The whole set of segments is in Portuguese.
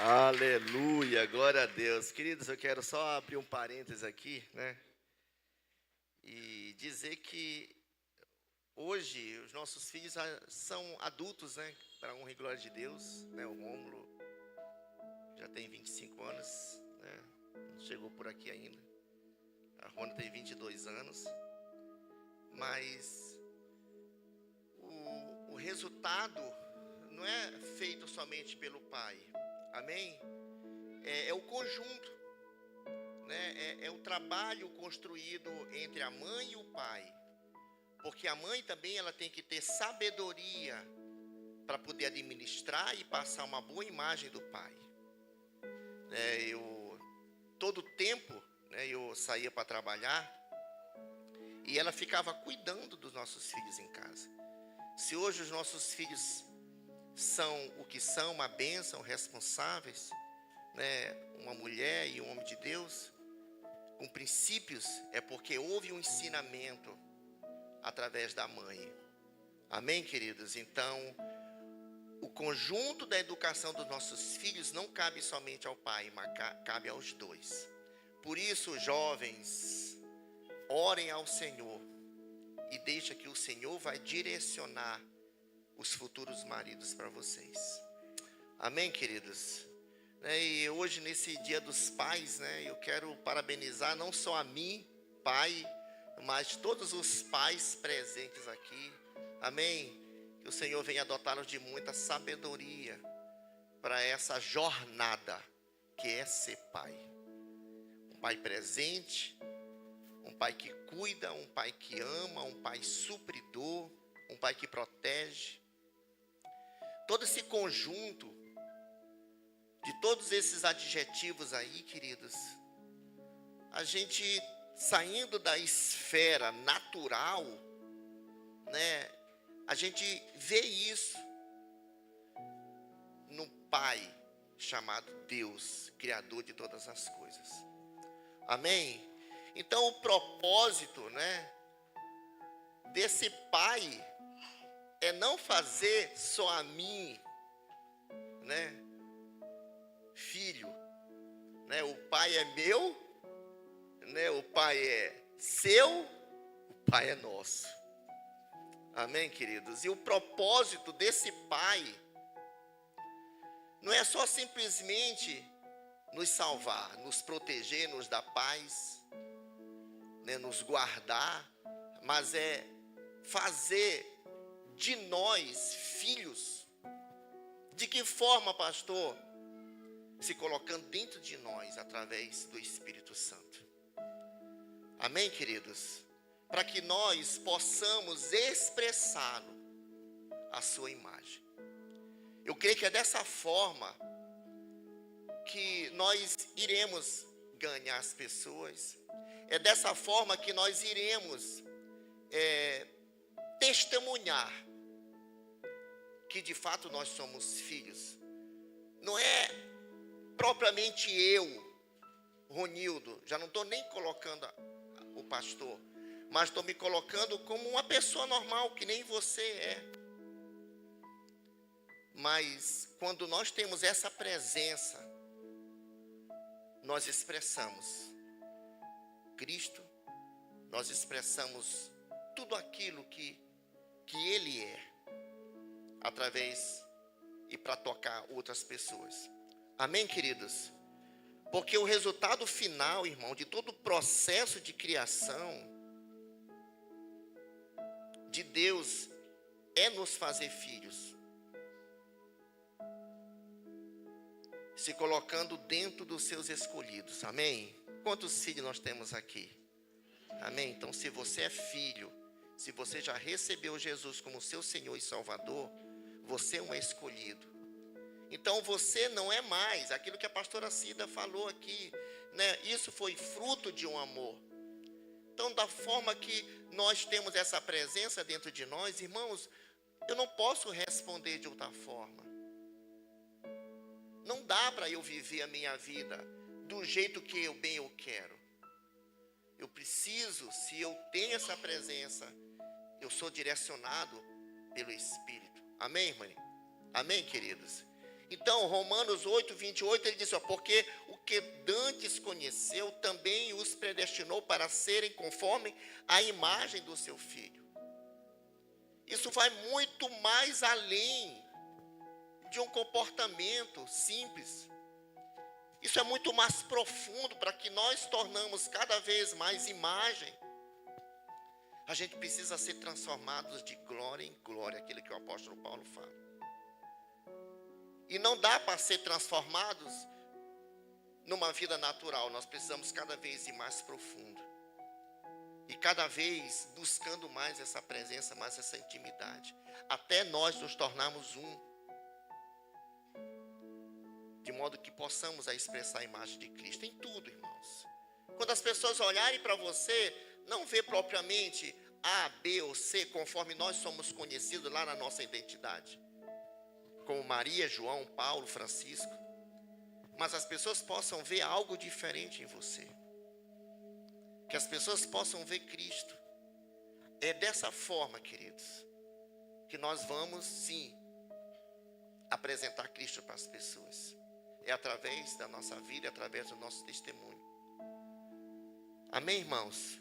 Aleluia, glória a Deus. Queridos, eu quero só abrir um parênteses aqui, né? E dizer que hoje os nossos filhos são adultos, né? Para a honra e glória de Deus, né? O Rômulo já tem 25 anos, né? Não chegou por aqui ainda. A Rona tem 22 anos. Mas o resultado não é feito somente pelo pai. Amém? É o conjunto, né? É o trabalho construído entre a mãe e o pai. Porque a mãe também ela tem que ter sabedoria para poder administrar e passar uma boa imagem do pai. Todo tempo, né, eu saía para trabalhar e ela ficava cuidando dos nossos filhos em casa. Se hoje os nossos filhos são o que são, uma bênção, responsáveis, né, uma mulher e um homem de Deus, com princípios, é porque houve um ensinamento através da mãe. Amém, queridos? Então, o conjunto da educação dos nossos filhos não cabe somente ao pai, mas cabe aos dois. Por isso, jovens, orem ao Senhor e deixa que o Senhor vai direcionar os futuros maridos para vocês. Amém, queridos? E hoje, nesse dia dos pais, né, eu quero parabenizar não só a mim, pai, mas todos os pais presentes aqui. Amém? Que o Senhor venha dotá-los de muita sabedoria para essa jornada que é ser pai. Um pai presente, um pai que cuida, um pai que ama, um pai supridor, um pai que protege. Todo esse conjunto de todos esses adjetivos aí, queridos, a gente saindo da esfera natural, né? A gente vê isso no Pai chamado Deus, Criador de todas as coisas. Amém? Então o propósito, né, desse Pai é não fazer só a mim, né, filho, né? O Pai é meu, né? O Pai é seu, o Pai é nosso. Amém, queridos? E o propósito desse pai não é só simplesmente nos salvar, nos proteger, nos dar paz, né, nos guardar, mas é fazer de nós filhos. De que forma, pastor? Se colocando dentro de nós através do Espírito Santo. Amém, queridos? Para que nós possamos expressá-lo, a sua imagem. Eu creio que é dessa forma que nós iremos ganhar as pessoas. É dessa forma que nós iremos testemunhar que de fato nós somos filhos. Não é propriamente eu, Ronildo, já não estou nem colocando o pastor, mas estou me colocando como uma pessoa normal, que nem você é. Mas quando nós temos essa presença, nós expressamos Cristo, nós expressamos tudo aquilo que Ele é, através e para tocar outras pessoas. Amém, queridos? Porque o resultado final, irmão, de todo o processo de criação de Deus é nos fazer filhos, se colocando dentro dos seus escolhidos. Amém? Quantos filhos nós temos aqui? Amém? Então, se você é filho, se você já recebeu Jesus como seu Senhor e Salvador, você é um escolhido. Então você não é mais aquilo que a pastora Cida falou aqui, né? Isso foi fruto de um amor. Então, da forma que nós temos essa presença dentro de nós, irmãos, eu não posso responder de outra forma. Não dá para eu viver a minha vida do jeito que eu quero. Eu preciso, se eu tenho essa presença, eu sou direcionado pelo Espírito. Amém, irmã? Amém, queridos? Então, Romanos 8, 28, ele diz, ó, porque o que dantes conheceu, também os predestinou para serem conforme a imagem do seu Filho. Isso vai muito mais além de um comportamento simples. Isso é muito mais profundo. Para que nós tornamos cada vez mais imagem, a gente precisa ser transformados de glória em glória, aquilo que o apóstolo Paulo fala. E não dá para ser transformados numa vida natural. Nós precisamos cada vez ir mais profundo. E cada vez buscando mais essa presença, mais essa intimidade. Até nós nos tornarmos um. De modo que possamos expressar a imagem de Cristo em tudo, irmãos. Quando as pessoas olharem para você, não vê propriamente A, B ou C, conforme nós somos conhecidos lá na nossa identidade. Como Maria, João, Paulo, Francisco. Mas as pessoas possam ver algo diferente em você. Que as pessoas possam ver Cristo. É dessa forma, queridos, que nós vamos, sim, apresentar Cristo para as pessoas. É através da nossa vida, é através do nosso testemunho. Amém, irmãos?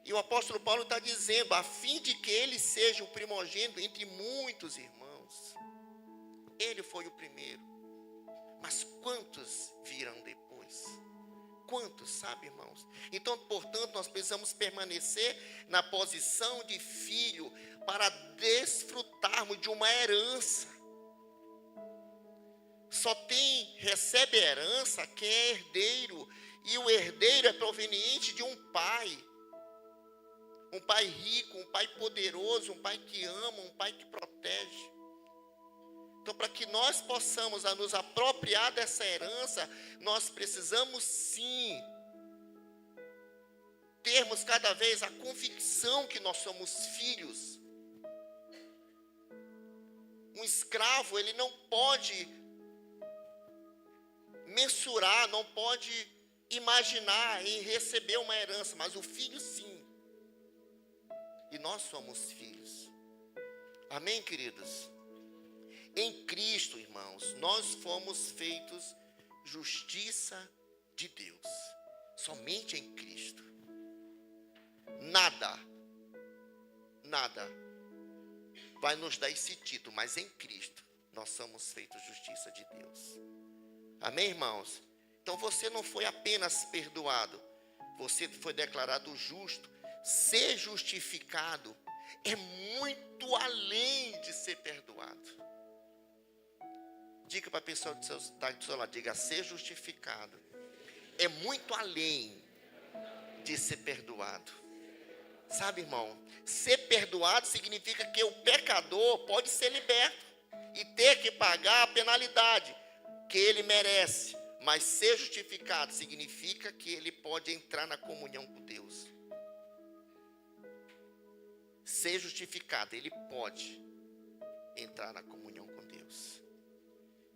E o apóstolo Paulo está dizendo, a fim de que ele seja o primogênito entre muitos irmãos. Ele foi o primeiro. Mas quantos virão depois? Quantos, sabe, irmãos? Então, portanto, nós precisamos permanecer na posição de filho para desfrutarmos de uma herança. Só recebe herança quem é herdeiro. E o herdeiro é proveniente de um pai. Um pai rico, um pai poderoso, um pai que ama, um pai que protege. Então, para que nós possamos nos apropriar dessa herança, nós precisamos sim termos cada vez a convicção que nós somos filhos. Um escravo, ele não pode mensurar, não pode imaginar em receber uma herança, mas o filho sim. E nós somos filhos. Amém, queridos? Em Cristo, irmãos, nós fomos feitos justiça de Deus. Somente em Cristo. Nada vai nos dar esse título, mas em Cristo nós somos feitos justiça de Deus. Amém, irmãos? Então você não foi apenas perdoado, você foi declarado justo. Ser justificado é muito além de ser perdoado. Diga para a pessoa do seu lado, diga, ser justificado é muito além de ser perdoado. Sabe, irmão, ser perdoado significa que o pecador pode ser liberto e ter que pagar a penalidade que ele merece. Mas ser justificado significa que ele pode entrar na comunhão com Deus. Ser justificado, ele pode entrar na comunhão com Deus.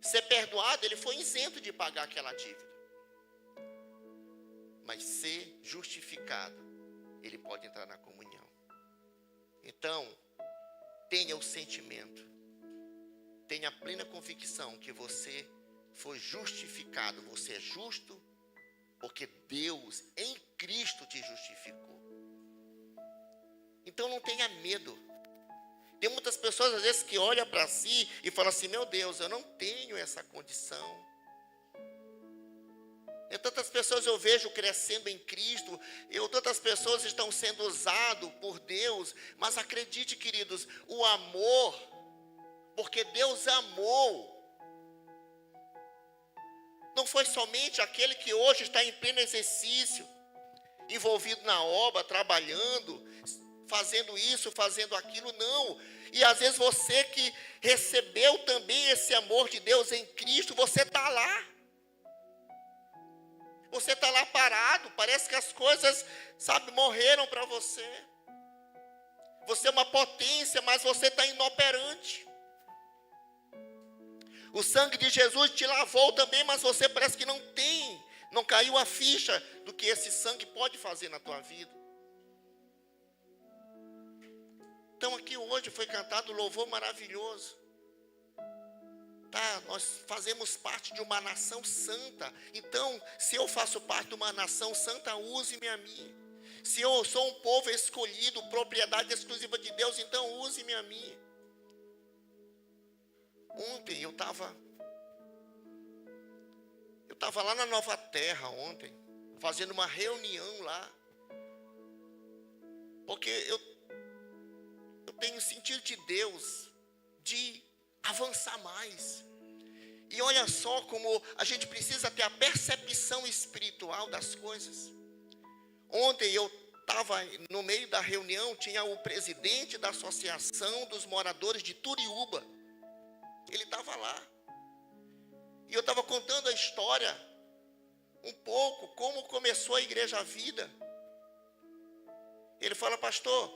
Ser perdoado, ele foi isento de pagar aquela dívida. Mas ser justificado, ele pode entrar na comunhão. Então, tenha o sentimento, tenha a plena convicção que você foi justificado. Você é justo porque Deus em Cristo te justificou. Então não tenha medo. Tem muitas pessoas às vezes que olham para si e falam assim, meu Deus, eu não tenho essa condição. E tantas pessoas eu vejo crescendo em Cristo, tantas pessoas estão sendo usadas por Deus, mas acredite, queridos, o amor, porque Deus amou, não foi somente aquele que hoje está em pleno exercício, envolvido na obra, trabalhando, fazendo isso, fazendo aquilo, não. E às vezes você que recebeu também esse amor de Deus em Cristo, você está lá. Você está lá parado, parece que as coisas, morreram para você. Você é uma potência, mas você está inoperante. O sangue de Jesus te lavou também, mas você parece que não caiu a ficha do que esse sangue pode fazer na tua vida. Então aqui hoje foi cantado um louvor maravilhoso. tá? Nós fazemos parte de uma nação santa. Então, se eu faço parte de uma nação santa, use-me a mim. Se eu sou um povo escolhido, propriedade exclusiva de Deus, então use-me a mim. Ontem eu estava lá na Nova Terra ontem, fazendo uma reunião lá. Porque eu tenho sentido de Deus de avançar mais. E olha só como a gente precisa ter a percepção espiritual das coisas. Ontem eu estava no meio da reunião, tinha o presidente da Associação dos Moradores de Turiúba. Ele estava lá. E eu estava contando a história, um pouco, como começou a Igreja Vida. Ele fala, pastor,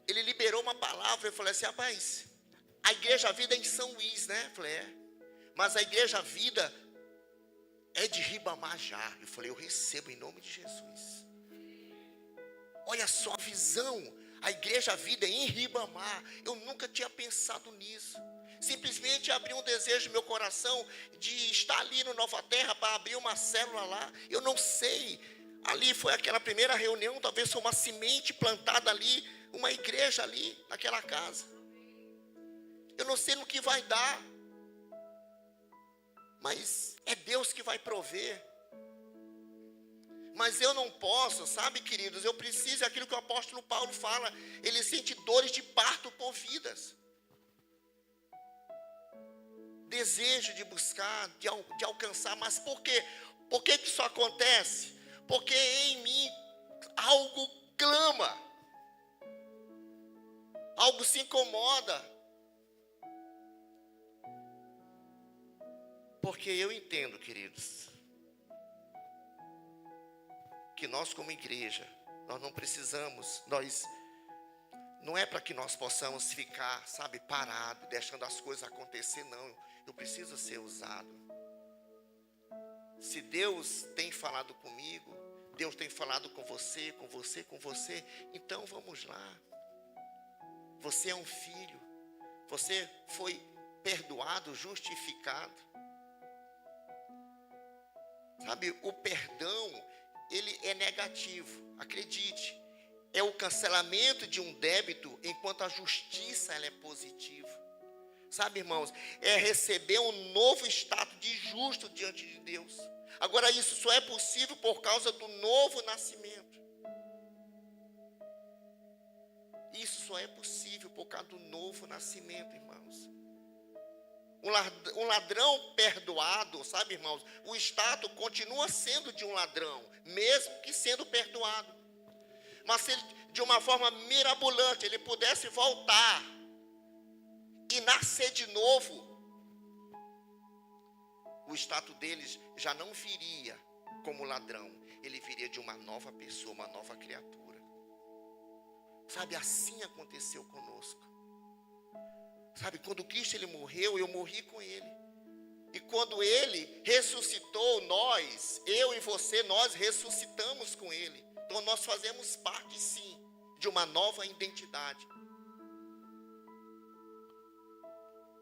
ele liberou uma palavra. Eu falei assim, rapaz, a Igreja Vida é em São Luís, né? Eu falei, é. Mas a Igreja Vida é de Ribamar já. Eu falei, eu recebo em nome de Jesus. Olha só a visão. A Igreja Vida é em Ribamar. Eu nunca tinha pensado nisso. Simplesmente abri um desejo no meu coração de estar ali no Nova Terra para abrir uma célula lá. Eu não sei. Ali foi aquela primeira reunião, talvez foi uma semente plantada ali, uma igreja ali, naquela casa. Eu não sei no que vai dar. Mas é Deus que vai prover. Mas eu não posso, sabe, queridos, eu preciso, é aquilo que o apóstolo Paulo fala, ele sente dores de parto por vidas. Desejo de buscar, de alcançar, mas por quê? Por que isso acontece? Porque em mim algo clama, algo se incomoda. Porque eu entendo, queridos, que nós como igreja, nós não precisamos, não é para que nós possamos ficar, sabe, parado, deixando as coisas acontecer, não. Eu preciso ser usado. Se Deus tem falado comigo, Deus tem falado com você, então vamos lá. Você é um filho, você foi perdoado, justificado. Sabe, o perdão, ele é negativo, acredite. É o cancelamento de um débito, enquanto a justiça ela é positiva. Sabe, irmãos, é receber um novo status de justo diante de Deus. Agora, isso só é possível por causa do novo nascimento. Isso só é possível por causa do novo nascimento, irmãos. Um ladrão perdoado, sabe, irmãos, o status continua sendo de um ladrão, mesmo que sendo perdoado. Mas se ele, de uma forma mirabolante, ele pudesse voltar e nascer de novo, o status deles já não viria como ladrão, ele viria de uma nova pessoa, uma nova criatura. Sabe, assim aconteceu conosco. Sabe, quando Cristo ele morreu, eu morri com ele. E quando ele ressuscitou, eu e você, nós ressuscitamos com ele. Então nós fazemos parte sim de uma nova identidade.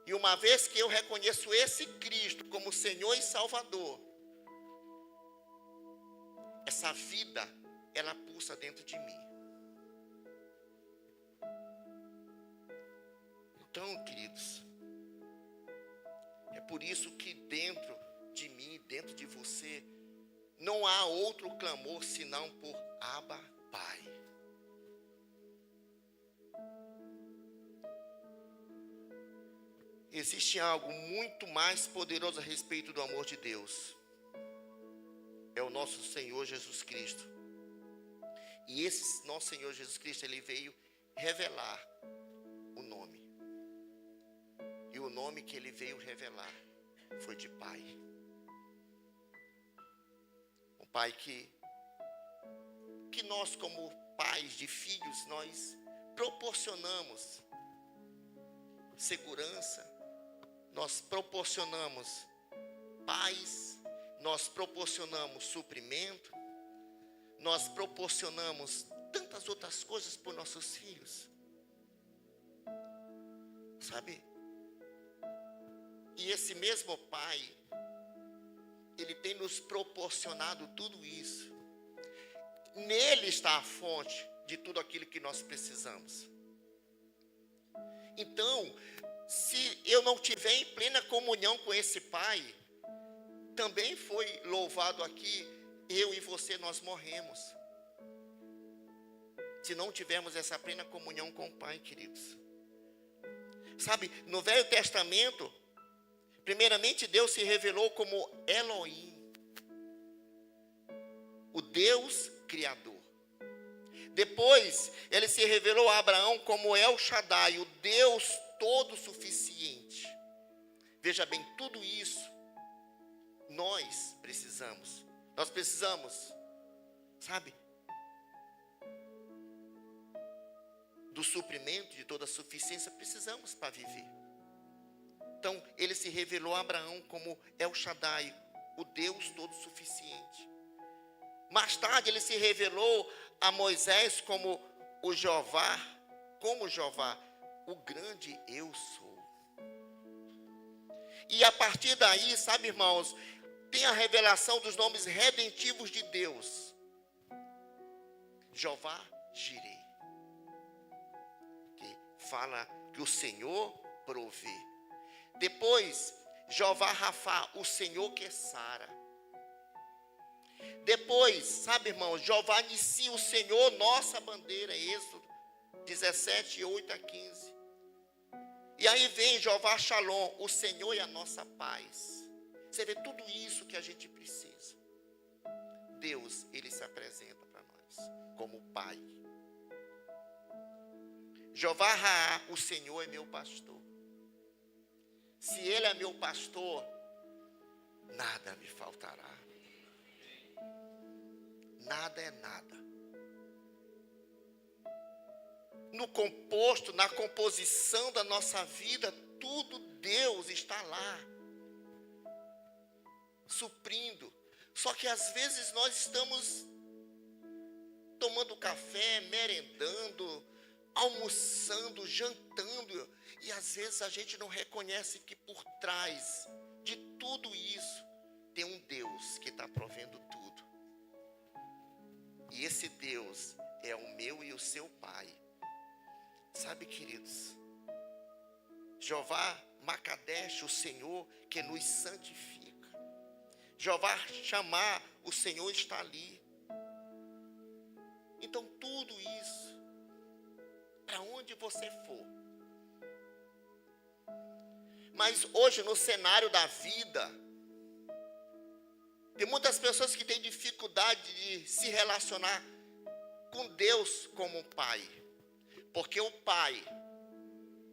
E uma vez que eu reconheço esse Cristo como Senhor e Salvador, essa vida, ela pulsa dentro de mim. Então, queridos, é por isso que dentro de mim, dentro de você, não há outro clamor senão por Abba, Pai. Existe algo muito mais poderoso a respeito do amor de Deus. É o nosso Senhor Jesus Cristo. E esse nosso Senhor Jesus Cristo, ele veio revelar o nome. E o nome que ele veio revelar foi de Pai. Um Pai que nós como pais de filhos, nós proporcionamos segurança, nós proporcionamos paz, nós proporcionamos suprimento, nós proporcionamos tantas outras coisas para os nossos filhos. Sabe? E esse mesmo Pai, Ele tem nos proporcionado tudo isso. Nele está a fonte de tudo aquilo que nós precisamos. Então, se eu não tiver em plena comunhão com esse Pai, também foi louvado aqui, eu e você, nós morremos. Se não tivermos essa plena comunhão com o Pai, queridos. Sabe, no Velho Testamento, primeiramente Deus se revelou como Elohim, o Deus Criador. Depois, Ele se revelou a Abraão como El Shaddai, o Deus todo-suficiente. Veja bem, tudo isso nós precisamos. Nós precisamos, sabe, do suprimento de toda a suficiência, precisamos para viver. Então, Ele se revelou a Abraão como El Shaddai, o Deus todo-suficiente. Mais tarde, Ele se revelou a Moisés como o Jeová, o grande eu sou. E a partir daí, sabe, irmãos, tem a revelação dos nomes redentivos de Deus. Jeová Jireh, que fala que o Senhor provê. Depois, Jeová Rafá, o Senhor que sara. Depois, sabe, irmãos, Jeová Nissi, o Senhor, nossa bandeira, Êxodo 17, 8 a 15. E aí vem Jeová Shalom, o Senhor e a nossa paz. Você vê tudo isso que a gente precisa. Deus, Ele se apresenta para nós como Pai. Jeová Raá, o Senhor é meu pastor. Se Ele é meu pastor, nada me faltará. Nada é nada. No composto, na composição da nossa vida, tudo Deus está lá, suprindo. Só que às vezes nós estamos tomando café, merendando, almoçando, jantando, e às vezes a gente não reconhece que por trás de tudo isso tem um Deus que está provendo tudo. E esse Deus é o meu e o seu Pai. Sabe, queridos, Jeová Makadesh, o Senhor que nos santifica. Jeová Chamar, o Senhor está ali. Então tudo isso, para onde você for. Mas hoje no cenário da vida, tem muitas pessoas que têm dificuldade de se relacionar com Deus como um Pai. Porque o Pai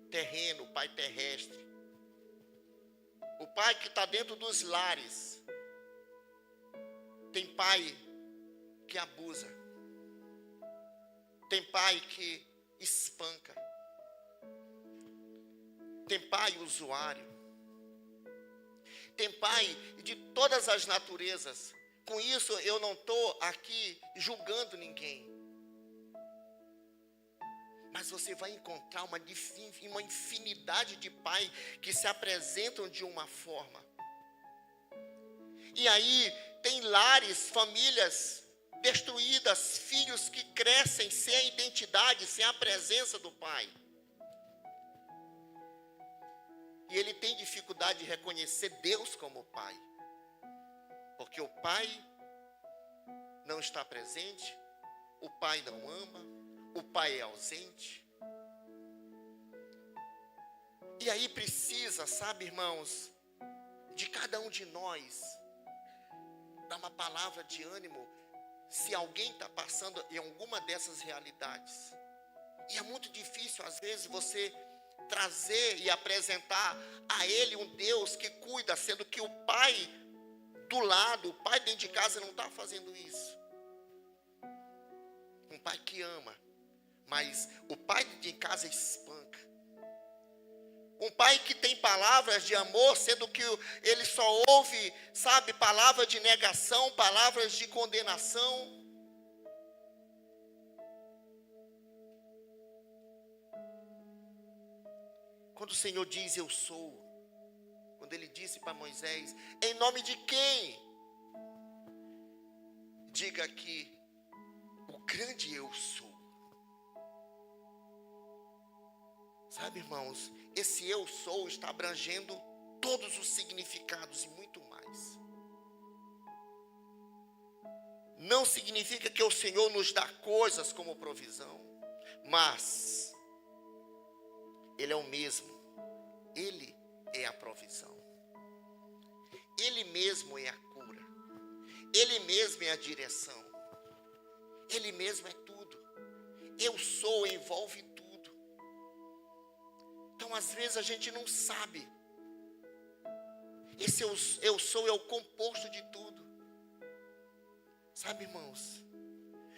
terreno, o Pai terrestre, o Pai que está dentro dos lares, tem pai que abusa, tem pai que espanca, tem pai usuário, tem pai de todas as naturezas. Com isso eu não estou aqui julgando ninguém. Mas você vai encontrar uma infinidade de pais que se apresentam de uma forma. E aí tem lares, famílias destruídas, filhos que crescem sem a identidade, sem a presença do pai. E ele tem dificuldade de reconhecer Deus como pai. Porque o pai não está presente, o pai não ama, o pai é ausente. E aí precisa, sabe, irmãos, de cada um de nós, dar uma palavra de ânimo, se alguém está passando em alguma dessas realidades. E é muito difícil, às vezes, você trazer e apresentar a ele um Deus que cuida, sendo que o pai do lado, o pai dentro de casa não está fazendo isso. Um pai que ama, mas o pai de casa espanca. Um pai que tem palavras de amor, sendo que ele só ouve, sabe, palavras de negação, palavras de condenação. Quando o Senhor diz eu sou, quando Ele disse para Moisés, em nome de quem? Diga que o grande eu sou. Sabe, irmãos, esse eu sou está abrangendo todos os significados e muito mais. Não significa que o Senhor nos dá coisas como provisão, mas Ele é o mesmo. Ele é a provisão. Ele mesmo é a cura. Ele mesmo é a direção. Ele mesmo é tudo. Eu sou envolve tudo. Então, às vezes, a gente não sabe. Esse eu sou é o composto de tudo. Sabe, irmãos?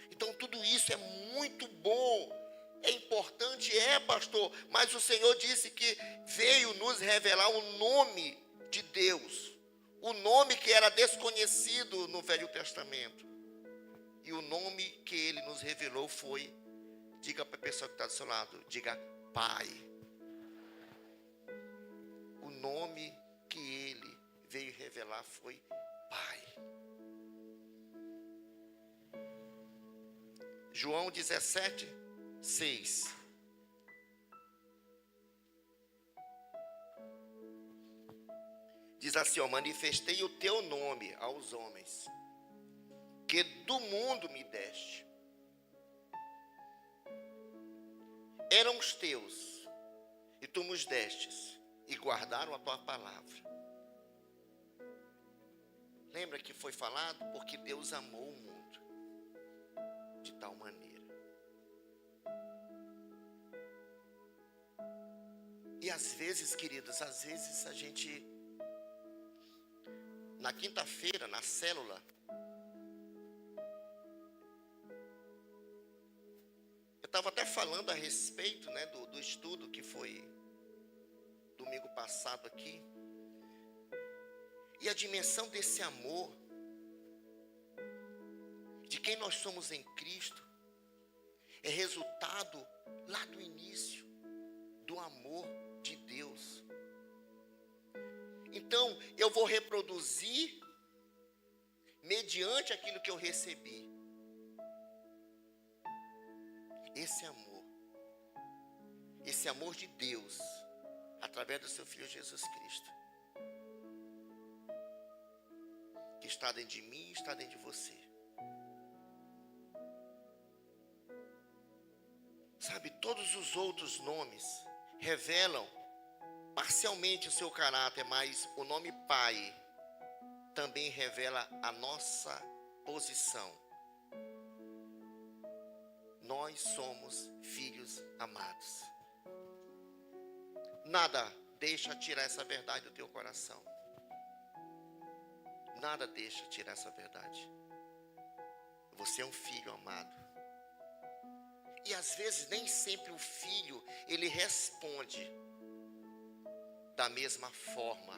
Então, tudo isso é muito bom. É importante, pastor. Mas o Senhor disse que veio nos revelar o nome de Deus. O nome que era desconhecido no Velho Testamento. E o nome que Ele nos revelou foi, diga para a pessoa que está do seu lado, diga Pai. O nome que Ele veio revelar foi Pai. João 17, 6. Diz assim, manifestei o teu nome aos homens, que do mundo me deste. Eram os teus, e tu nos destes, e guardaram a tua palavra. Lembra que foi falado? Porque Deus amou o mundo de tal maneira. E às vezes, queridos, às vezes a gente, na quinta-feira, na célula, eu estava até falando a respeito, né, do estudo que foi domingo passado aqui. E a dimensão desse amor, de quem nós somos em Cristo, é resultado lá do início, do amor de Deus. Então, eu vou reproduzir mediante aquilo que eu recebi. Esse amor de Deus, através do seu Filho Jesus Cristo, que está dentro de mim e está dentro de você. Sabe, todos os outros nomes revelam parcialmente o seu caráter, mas o nome Pai também revela a nossa posição. Nós somos filhos amados. Nada deixa tirar essa verdade do teu coração. Nada deixa tirar essa verdade. Você é um filho amado. E às vezes nem sempre o filho, ele responde da mesma forma,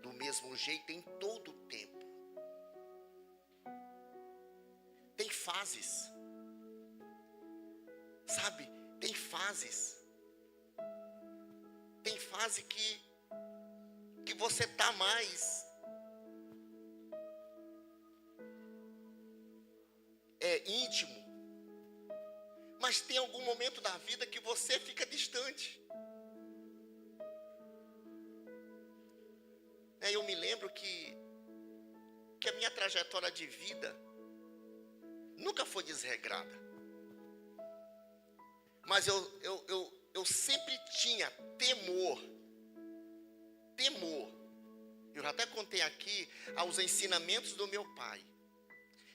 do mesmo jeito, em todo o tempo. Tem fases. Sabe, tem fases. Tem fase que você está mais íntimo. Mas tem algum momento da vida que você fica distante. Eu me lembro que a minha trajetória de vida nunca foi desregrada. Mas eu sempre tinha temor. Eu até contei aqui aos ensinamentos do meu pai.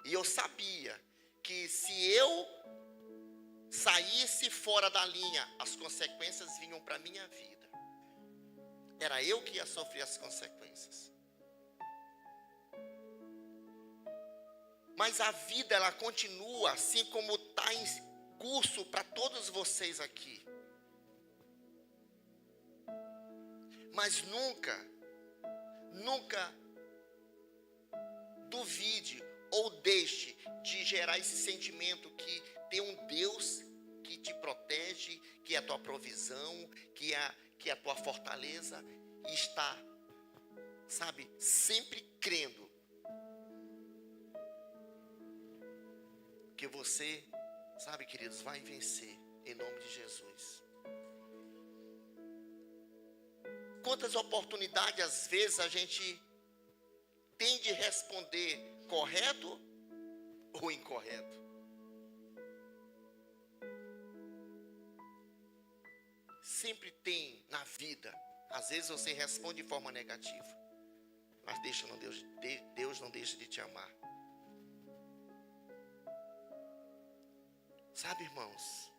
E eu sabia que se eu saísse fora da linha, as consequências vinham para a minha vida. Era eu que ia sofrer as consequências. Mas a vida, ela continua assim como está em curso para todos vocês aqui. Mas nunca duvide ou deixe de gerar esse sentimento que tem um Deus que te protege, que é a tua provisão, que que é a tua fortaleza e está, sabe, sempre crendo que você, sabe, queridos, vai vencer em nome de Jesus. Quantas oportunidades às vezes a gente tem de responder correto ou incorreto? Sempre tem na vida. Às vezes você responde de forma negativa, mas Deus não deixa de te amar. Sabe, irmãos,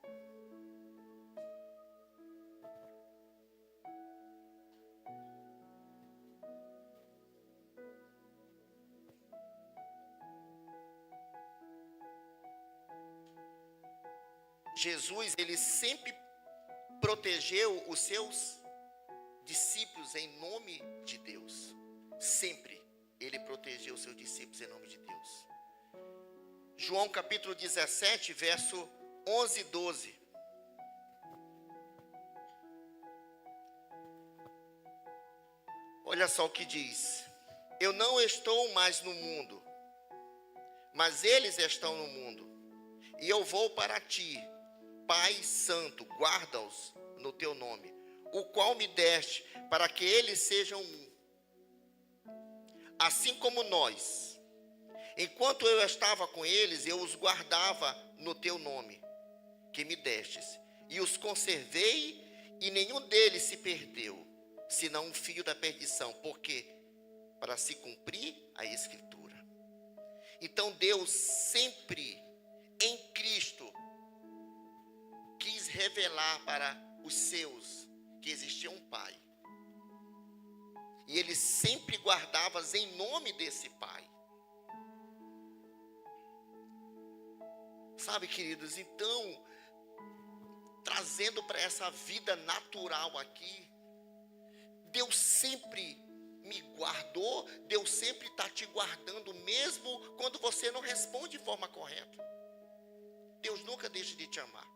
Jesus, ele sempre protegeu os seus discípulos em nome de Deus. Sempre ele protegeu os seus discípulos em nome de Deus. João capítulo 17, verso 11 e 12. Olha só o que diz: eu não estou mais no mundo, mas eles estão no mundo, e eu vou para ti. Pai Santo, guarda-os no teu nome, o qual me deste, para que eles sejam um. Assim como nós, enquanto eu estava com eles, eu os guardava no teu nome, que me destes, e os conservei, e nenhum deles se perdeu, senão um fio da perdição, porque para se cumprir a Escritura. Então Deus sempre, em Cristo, quis revelar para os seus que existia um Pai. E ele sempre guardava em nome desse Pai. Sabe, queridos, então, trazendo para essa vida natural aqui, Deus sempre me guardou, Deus sempre está te guardando, mesmo quando você não responde de forma correta. Deus nunca deixa de te amar.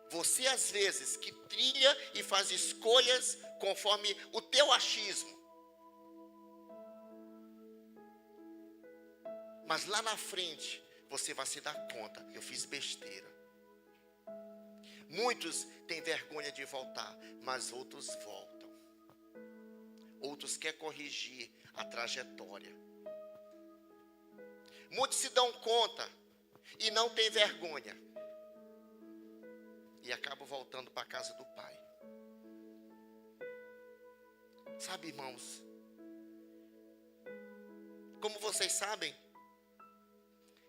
Você às vezes que trilha e faz escolhas conforme o teu achismo. Mas lá na frente você vai se dar conta, eu fiz besteira. Muitos têm vergonha de voltar, mas outros voltam. Outros querem corrigir a trajetória. Muitos se dão conta e não têm vergonha. E acabam voltando para a casa do Pai. Sabe, irmãos, como vocês sabem,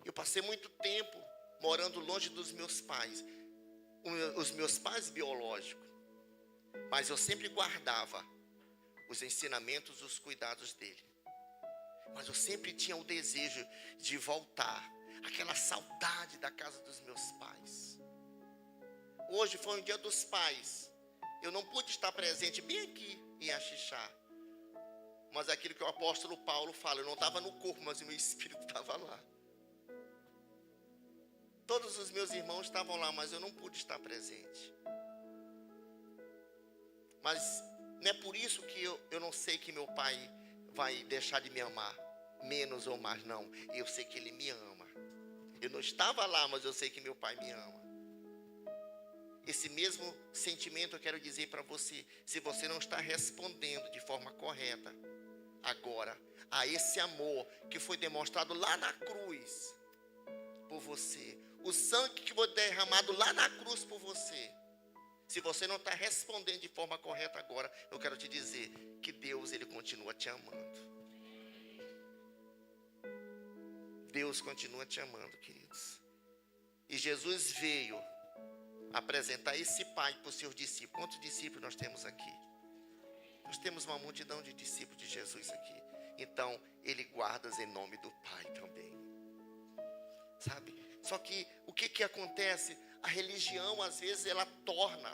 eu passei muito tempo morando longe dos meus pais, os meus pais biológicos, mas eu sempre guardava os ensinamentos, os cuidados dele. Mas eu sempre tinha o desejo de voltar, aquela saudade da casa dos meus pais. Hoje foi um dia dos pais. Eu não pude estar presente bem aqui em Axixá. Mas aquilo que o apóstolo Paulo fala, eu não estava no corpo, mas o meu espírito estava lá. Todos os meus irmãos estavam lá, mas eu não pude estar presente. Mas não é por isso que eu não sei que meu pai vai deixar de me amar, menos ou mais, não. Eu sei que ele me ama. Eu não estava lá, mas eu sei que meu pai me ama. Esse mesmo sentimento eu quero dizer para você, se você não está respondendo de forma correta, agora, a esse amor que foi demonstrado lá na cruz, por você, o sangue que foi derramado lá na cruz por você, se você não está respondendo de forma correta agora, eu quero te dizer que Deus, ele continua te amando. Deus continua te amando, queridos. E Jesus veio apresentar esse Pai para os seus discípulos. Quantos discípulos nós temos aqui? Nós temos uma multidão de discípulos de Jesus aqui. Então, ele guarda em nome do Pai também. Sabe? Só que, o que acontece? A religião, às vezes, ela torna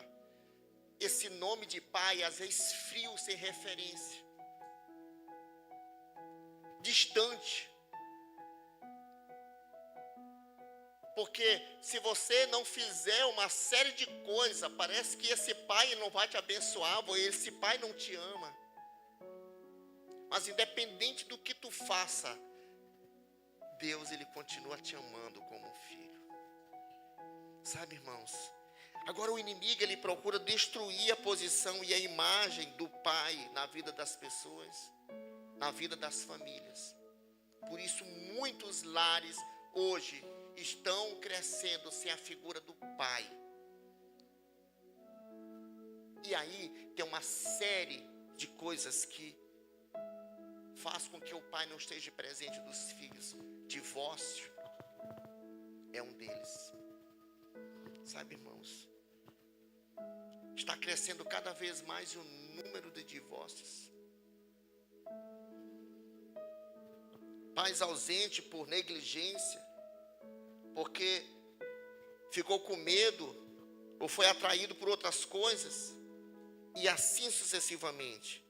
esse nome de Pai, às vezes, frio, sem referência. Distante. Porque se você não fizer uma série de coisas, parece que esse pai não vai te abençoar, ou esse pai não te ama. Mas independente do que tu faça, Deus, Ele continua te amando como um filho. Sabe, irmãos? Agora o inimigo, ele procura destruir a posição e a imagem do pai na vida das pessoas, na vida das famílias. Por isso muitos lares hoje estão crescendo sem a figura do pai. E aí tem uma série de coisas que faz com que o pai não esteja presente dos filhos. Divórcio é um deles. Sabe, irmãos? Está crescendo cada vez mais o número de divórcios. Pais ausentes por negligência, porque ficou com medo ou foi atraído por outras coisas, e assim sucessivamente.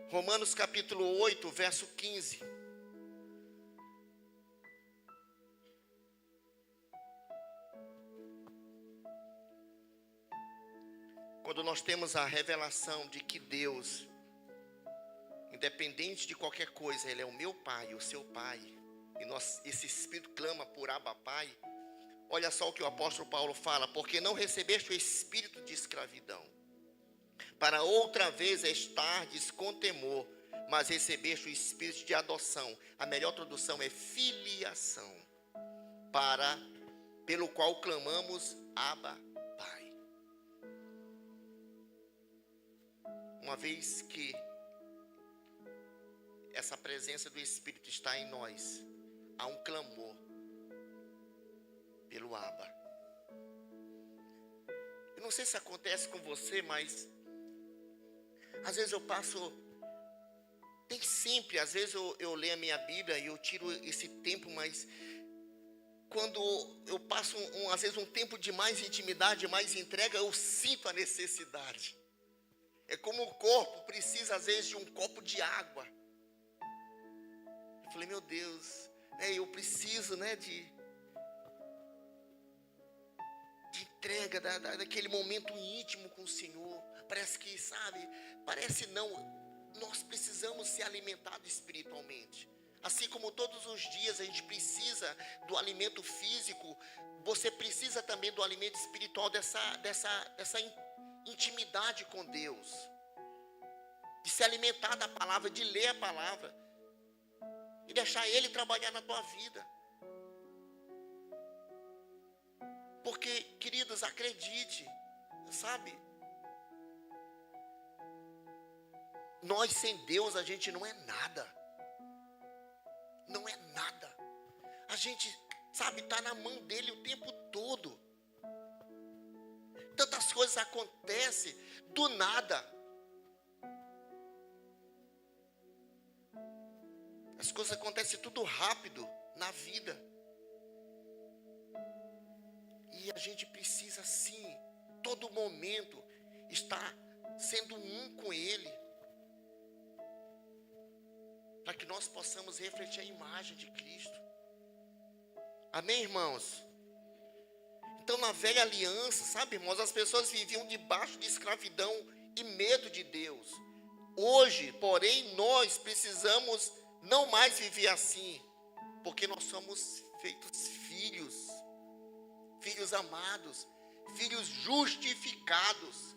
Romanos capítulo 8, verso 15. Quando nós temos a revelação de que Deus, independente de qualquer coisa, Ele é o meu Pai, o seu Pai, e esse Espírito clama por Abba Pai. Olha só o que o apóstolo Paulo fala: porque não recebeste o espírito de escravidão, para outra vez estardes com temor, mas recebeste o espírito de adoção. A melhor tradução é filiação, pelo qual clamamos Abba Pai. Uma vez que essa presença do Espírito está em nós, há um clamor pelo Abba. Eu não sei se acontece com você, mas às vezes eu passo, tem sempre, às vezes eu leio a minha Bíblia e eu tiro esse tempo, mas quando eu passo às vezes um tempo de mais intimidade, mais entrega, eu sinto a necessidade. É como o corpo precisa às vezes de um copo de água. Eu falei, meu Deus, eu preciso, de entrega, daquele momento íntimo com o Senhor. Parece que, parece não, nós precisamos ser alimentados espiritualmente. Assim como todos os dias a gente precisa do alimento físico, você precisa também do alimento espiritual, dessa intimidade com Deus. De se alimentar da palavra, de ler a palavra. E deixar Ele trabalhar na tua vida. Porque, queridos, acredite, nós sem Deus a gente não é nada. Não é nada. A gente, está na mão dEle o tempo todo. Tantas coisas acontecem do nada. As coisas acontecem tudo rápido na vida. E a gente precisa sim, todo momento, estar sendo um com Ele. Para que nós possamos refletir a imagem de Cristo. Amém, irmãos? Então, na velha aliança, irmãos, as pessoas viviam debaixo de escravidão e medo de Deus. Hoje, porém, nós precisamos não mais viver assim, porque nós somos feitos filhos amados, filhos justificados.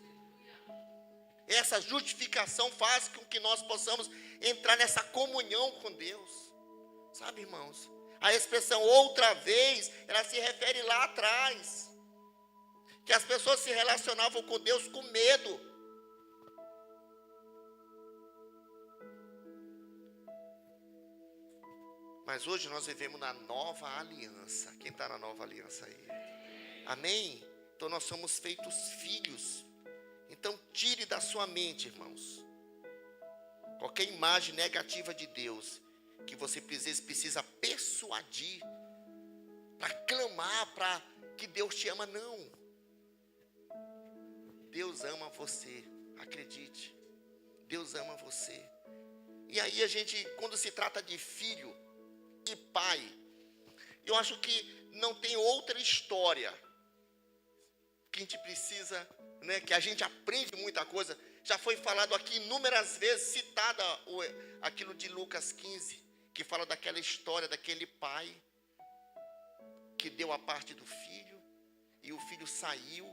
Essa justificação faz com que nós possamos entrar nessa comunhão com Deus. Irmãos? A expressão outra vez, ela se refere lá atrás. Que as pessoas se relacionavam com Deus com medo. Mas hoje nós vivemos na nova aliança. Quem está na nova aliança aí? Amém? Então nós somos feitos filhos. Então tire da sua mente, irmãos, qualquer imagem negativa de Deus que você precisa persuadir para clamar para que Deus te ama. Não. Deus ama você, acredite. Deus ama você. E aí a gente, quando se trata de filho e pai, eu acho que não tem outra história que a gente precisa, né, que a gente aprende muita coisa. Já foi falado aqui inúmeras vezes, citada aquilo de Lucas 15, que fala daquela história daquele pai que deu a parte do filho, e o filho saiu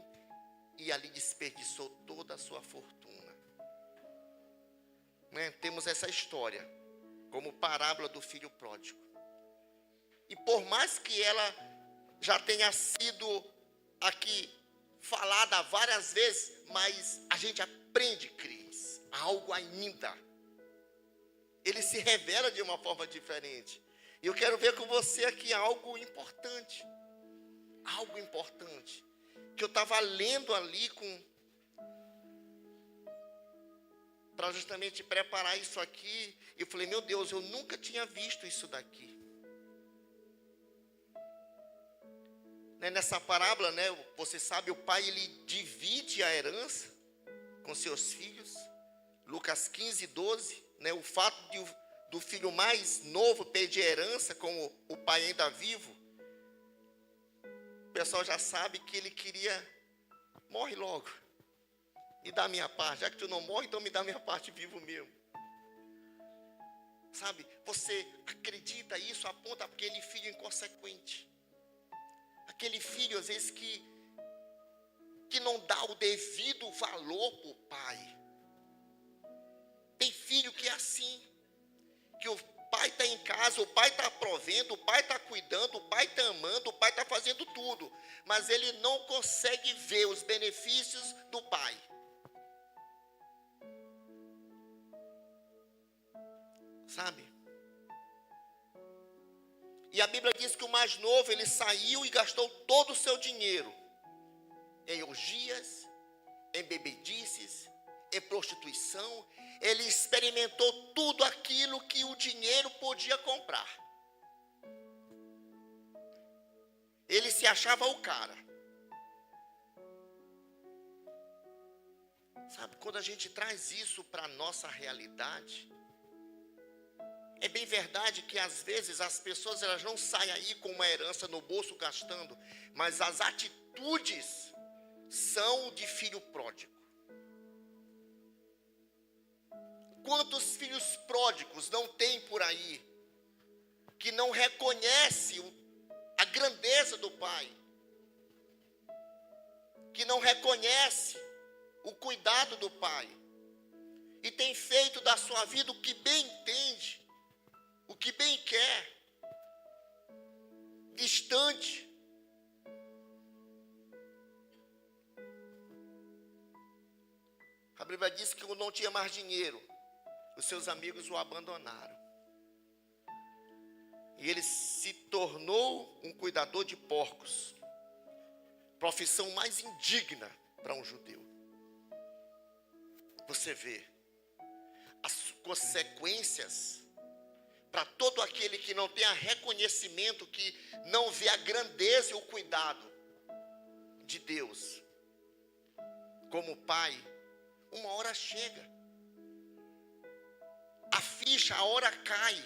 e ali desperdiçou toda a sua fortuna. Né? Temos essa história como parábola do filho pródigo. E por mais que ela já tenha sido aqui falada várias vezes, mas a gente aprende, Cris, algo ainda. Ele se revela de uma forma diferente. E eu quero ver com você aqui algo importante. Algo importante. Que eu estava lendo ali para justamente preparar isso aqui. E eu falei, meu Deus, eu nunca tinha visto isso daqui. Nessa parábola, né, você sabe, o pai ele divide a herança com seus filhos. Lucas 15, 12. Né, o fato do filho mais novo pedir herança, com o pai ainda vivo. O pessoal já sabe que ele queria, morre logo, me dá a minha parte. Já que tu não morre, então me dá a minha parte vivo mesmo. Sabe, você acredita isso, aponta para aquele filho inconsequente. Aquele filho, às vezes, que não dá o devido valor para o pai. Tem filho que é assim, que o pai está em casa, o pai está provendo, o pai está cuidando, o pai está amando, o pai está fazendo tudo. Mas ele não consegue ver os benefícios do pai. Sabe? E a Bíblia diz que o mais novo, ele saiu e gastou todo o seu dinheiro em orgias, em bebedices, em prostituição. Ele experimentou tudo aquilo que o dinheiro podia comprar. Ele se achava o cara. Sabe, quando a gente traz isso para a nossa realidade, é bem verdade que às vezes as pessoas elas não saem aí com uma herança no bolso gastando, mas as atitudes são de filho pródigo. Quantos filhos pródigos não tem por aí, que não reconhece a grandeza do pai, que não reconhece o cuidado do pai, e tem feito da sua vida o que bem entende, o que bem quer, distante. A Bíblia diz que não tinha mais dinheiro, os seus amigos o abandonaram. E ele se tornou um cuidador de porcos, profissão mais indigna para um judeu. Você vê as consequências para todo aquele que não tem reconhecimento, que não vê a grandeza e o cuidado de Deus. Como pai, uma hora chega. A ficha, a hora cai.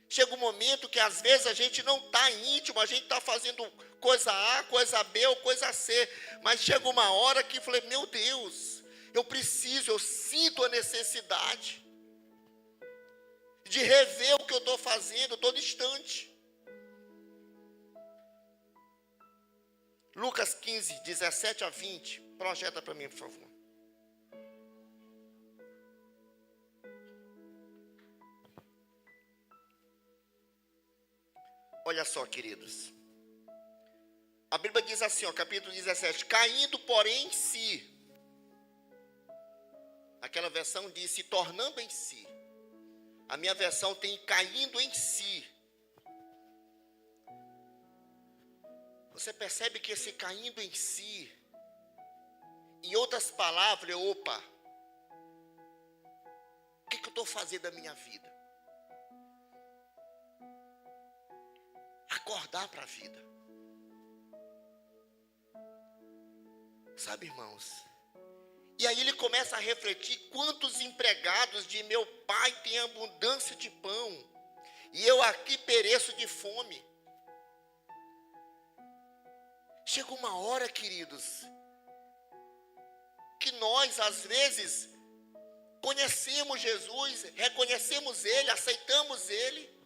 Chega um momento que às vezes a gente não está íntimo, a gente está fazendo coisa A, coisa B ou coisa C. Mas chega uma hora que eu falei, meu Deus, eu sinto a necessidade de rever o que eu estou fazendo, estou distante. Lucas 15, 17 a 20, projeta para mim, por favor. Olha só, queridos. A Bíblia diz assim, ó, capítulo 17, caindo, porém, em si. Aquela versão diz, se tornando em si. A minha versão tem caindo em si. Você percebe que esse caindo em si, em outras palavras, opa, o que eu estou fazendo da minha vida? Acordar para a vida. Sabe, irmãos, E aí ele começa a refletir: quantos empregados de meu pai têm abundância de pão, e eu aqui pereço de fome. Chega uma hora, queridos, que nós às vezes conhecemos Jesus, reconhecemos Ele, aceitamos Ele,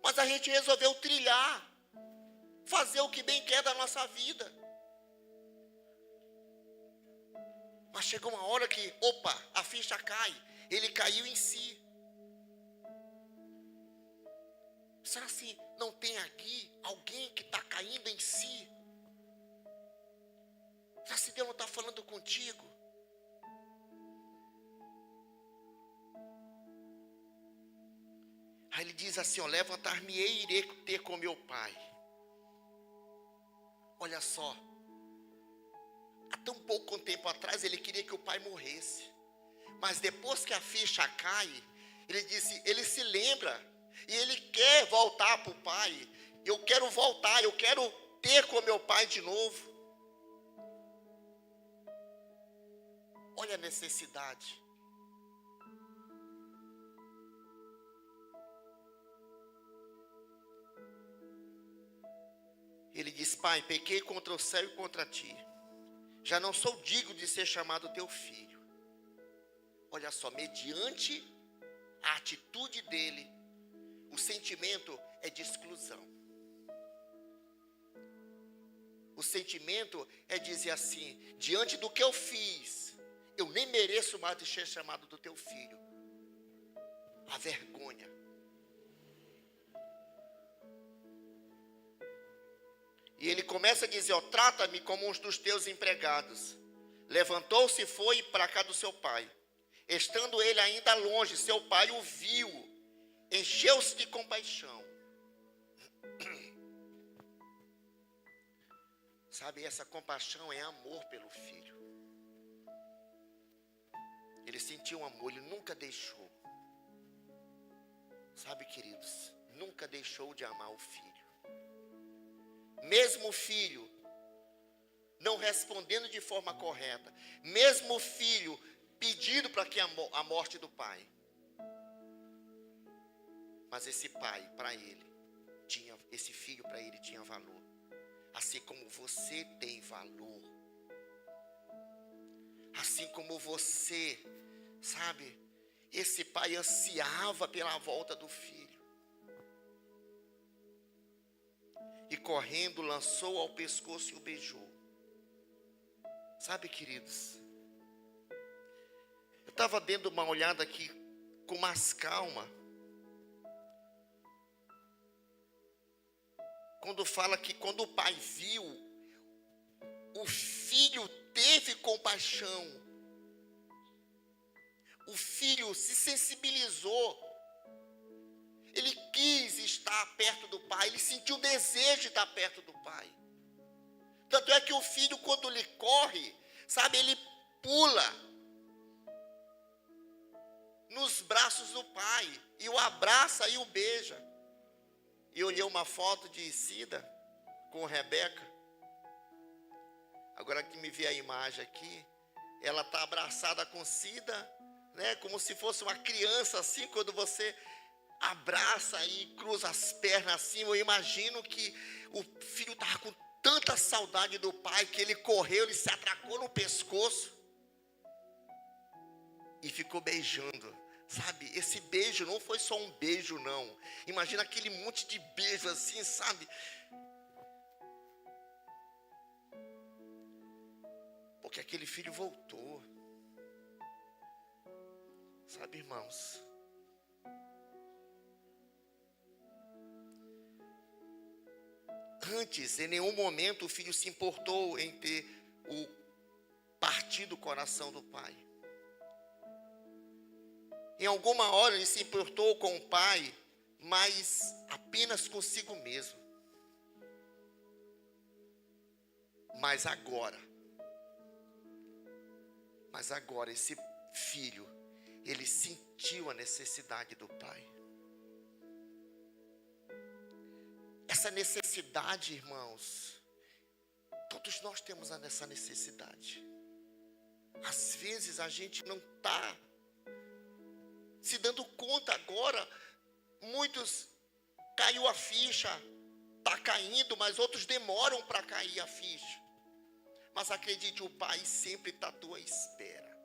mas a gente resolveu trilhar, fazer o que bem quer da nossa vida. Mas chegou uma hora que, a ficha cai, ele caiu em si. Será que não tem aqui alguém que está caindo em si? Será que Deus não está falando contigo? Aí ele diz assim: levantar-me-ei e irei ter com meu pai. Olha só, há tão pouco tempo atrás ele queria que o pai morresse, mas depois que a ficha cai, ele se lembra e ele quer voltar para o pai. Eu quero voltar, eu quero ter com meu pai de novo. Olha a necessidade. Ele diz: pai, pequei contra o céu e contra ti, já não sou digno de ser chamado teu filho. Olha só, mediante a atitude dele, o sentimento é de exclusão. O sentimento é dizer assim: diante do que eu fiz, eu nem mereço mais de ser chamado do teu filho. A vergonha. E ele começa a dizer: trata-me como um dos teus empregados. Levantou-se e foi para a casa do seu pai. Estando ele ainda longe, seu pai o viu, encheu-se de compaixão. Sabe, essa compaixão é amor pelo filho. Ele sentiu amor, ele nunca deixou. Sabe, queridos, nunca deixou de amar o filho. Mesmo o filho não respondendo de forma correta, mesmo o filho pedindo para que a morte do pai, mas esse pai, para ele, esse filho para ele tinha valor, assim como você tem valor, assim como você, sabe, esse pai ansiava pela volta do filho. E correndo, lançou ao pescoço e o beijou. Sabe, queridos, eu estava dando uma olhada aqui com mais calma. Quando fala que quando o pai viu, o filho teve compaixão. O filho se sensibilizou. Ele quis estar perto do pai, ele sentiu o desejo de estar perto do pai. Tanto é que o filho, quando lhe corre, sabe, ele pula nos braços do pai, e o abraça e o beija. E eu olhei uma foto de Cida com Rebeca. Agora que me vê a imagem aqui, ela está abraçada com Cida, né, como se fosse uma criança assim, quando você abraça e cruza as pernas assim. Eu imagino que o filho estava com tanta saudade do pai que ele correu, ele se atracou no pescoço e ficou beijando. Sabe, esse beijo não foi só um beijo, não. Imagina aquele monte de beijo assim, sabe? Porque aquele filho voltou. Sabe, irmãos? Antes, em nenhum momento, o filho se importou em ter o partir do coração do pai. Em alguma hora ele se importou com o pai, mas apenas consigo mesmo. Mas agora esse filho, ele sentiu a necessidade do pai. Essa necessidade, irmãos, Todos nós temos essa necessidade. Às vezes a gente não está se dando conta agora. Muitos caiu a ficha, está caindo, mas outros demoram para cair a ficha. Mas acredite, o Pai sempre está à tua espera.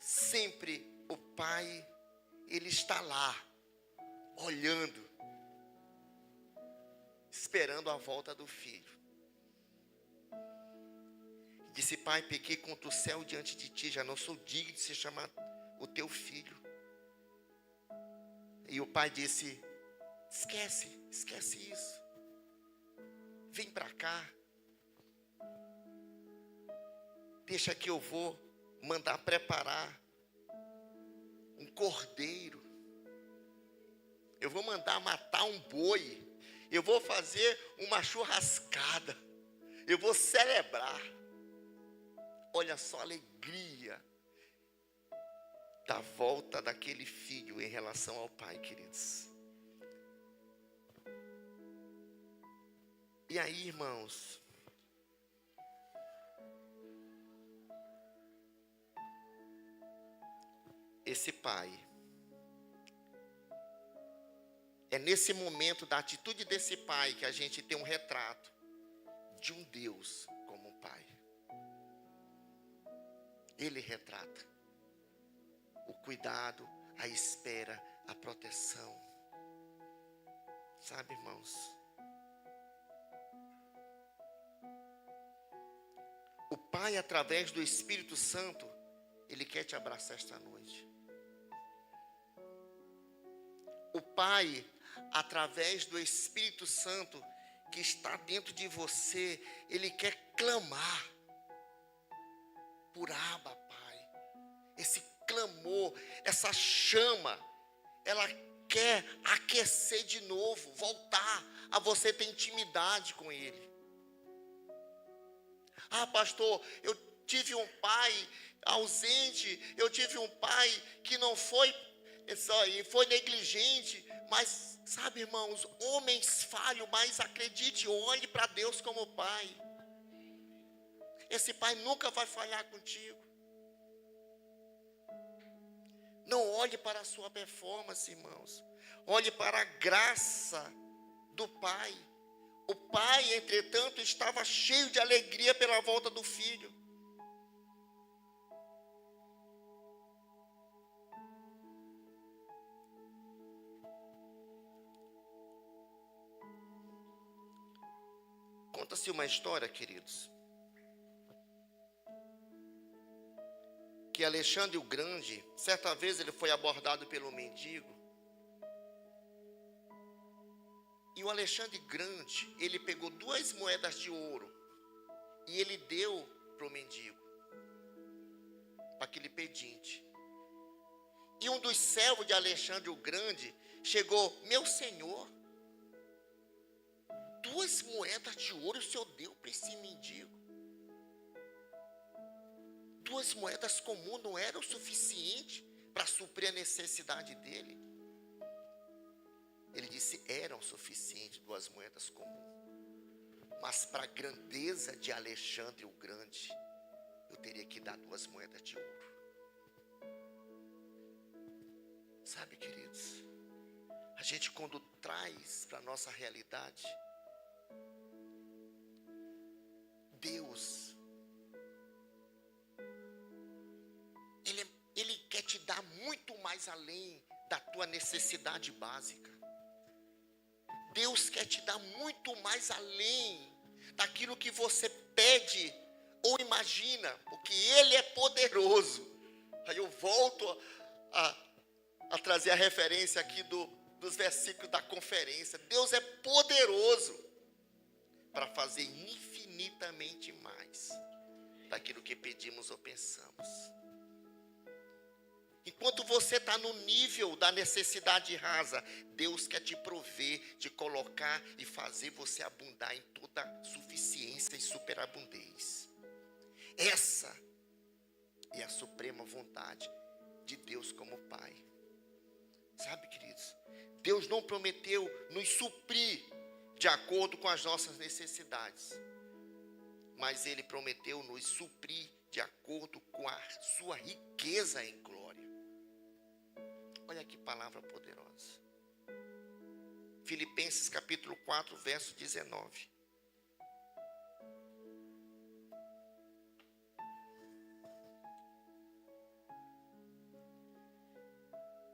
Sempre o Pai, Ele está lá, olhando, esperando a volta do Filho. Disse: Pai, pequei contra o céu diante de ti, já não sou digno de ser chamado o teu filho. E o Pai disse: esquece isso. Vem para cá. Deixa que eu vou mandar preparar um cordeiro. Eu vou mandar matar um boi. Eu vou fazer uma churrascada. Eu vou celebrar. Olha só a alegria da volta daquele filho em relação ao Pai, queridos. E aí, irmãos, esse Pai, é nesse momento da atitude desse Pai que a gente tem um retrato de um Deus como Pai. Ele retrata o cuidado, a espera, a proteção. Sabe, irmãos? O Pai, através do Espírito Santo, Ele quer te abraçar esta noite. O Pai, através do Espírito Santo que está dentro de você, Ele quer clamar por Abba, Pai. Esse clamor, essa chama, ela quer aquecer de novo, voltar a você ter intimidade com Ele. Ah, pastor, eu tive um pai ausente, eu tive um pai que não foi negligente, mas sabe, irmãos, homens falham, mas acredite, olhe para Deus como Pai. Esse Pai nunca vai falhar contigo. Não olhe para a sua performance, irmãos. Olhe para a graça do Pai. O Pai, entretanto, estava cheio de alegria pela volta do Filho. Conta-se uma história, queridos, que Alexandre o Grande, certa vez ele foi abordado pelo mendigo. E o Alexandre Grande, ele pegou 2 moedas de ouro e ele deu para o mendigo, para aquele pedinte. E um dos servos de Alexandre o Grande chegou: meu senhor, 2 moedas de ouro o senhor deu para esse mendigo? 2 moedas comuns não eram o suficiente para suprir a necessidade dele? Ele disse: eram suficientes 2 moedas comuns, mas para a grandeza de Alexandre o Grande, eu teria que dar 2 moedas de ouro. Sabe, queridos, a gente quando traz para a nossa realidade, Deus, Ele quer te dar muito mais além da tua necessidade básica. Deus quer te dar muito mais além daquilo que você pede ou imagina, porque Ele é poderoso. Aí eu volto a trazer a referência aqui dos versículos da conferência. Deus é poderoso para fazer infinitamente mais daquilo que pedimos ou pensamos. Enquanto você está no nível da necessidade rasa, Deus quer te prover, te colocar e fazer você abundar em toda suficiência e superabundez. Essa é a suprema vontade de Deus como Pai. Sabe, queridos, Deus não prometeu nos suprir de acordo com as nossas necessidades, mas Ele prometeu nos suprir de acordo com a sua riqueza em glória. Olha que palavra poderosa. Filipenses capítulo 4, verso 19.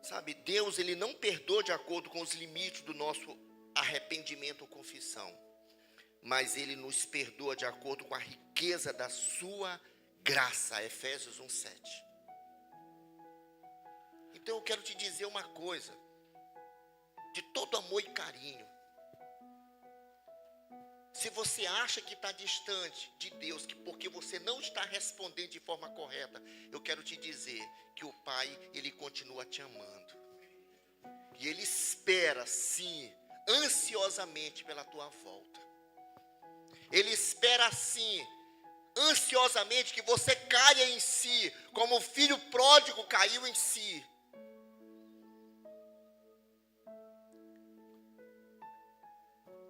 Sabe, Deus, Ele não perdoa de acordo com os limites do nosso arrependimento ou confissão, mas Ele nos perdoa de acordo com a riqueza da sua graça. Efésios 1:7. Então eu quero te dizer uma coisa, de todo amor e carinho. Se você acha que está distante de Deus, que porque você não está respondendo de forma correta, eu quero te dizer que o Pai, Ele continua te amando. E Ele espera, sim, ansiosamente pela tua volta. Ele espera, sim, ansiosamente que você caia em si, como o filho pródigo caiu em si.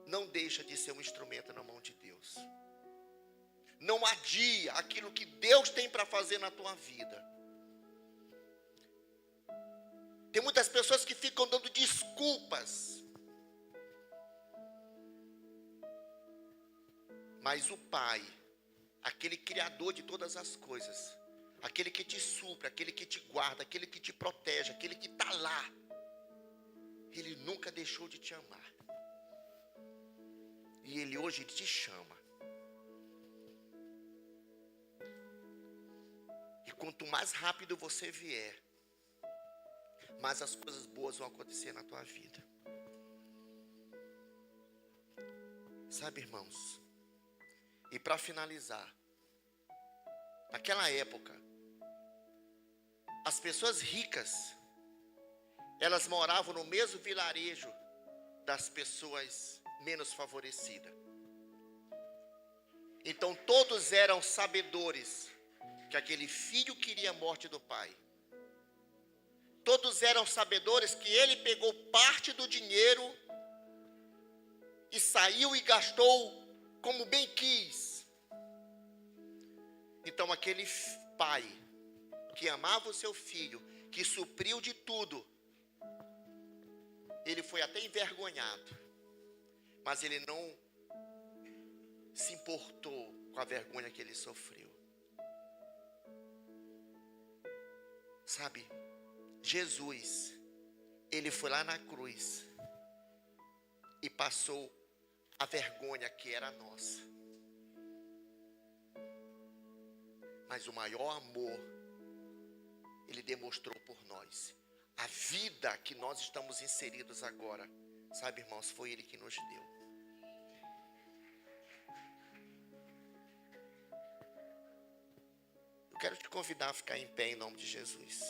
Não deixa de ser um instrumento na mão de Deus. Não adia aquilo que Deus tem para fazer na tua vida. Tem muitas pessoas que ficam dando desculpas. Mas o Pai, aquele Criador de todas as coisas, aquele que te supre, aquele que te guarda, aquele que te protege, aquele que está lá, Ele nunca deixou de te amar. E Ele hoje te chama. E quanto mais rápido você vier, mais as coisas boas vão acontecer na tua vida. Sabe, irmãos? E para finalizar, naquela época, as pessoas ricas, elas moravam no mesmo vilarejo das pessoas menos favorecidas. Então todos eram sabedores que aquele filho queria a morte do pai. Todos eram sabedores que ele pegou parte do dinheiro e saiu e gastou como bem quis. Então aquele pai que amava o seu filho, que supriu de tudo, ele foi até envergonhado, mas ele não se importou com a vergonha que ele sofreu. Sabe, Jesus, ele foi lá na cruz e passou a vergonha que era nossa. Mas o maior amor, ele demonstrou por nós. A vida que nós estamos inseridos agora, sabe, irmãos, foi Ele que nos deu. Eu quero te convidar a ficar em pé em nome de Jesus.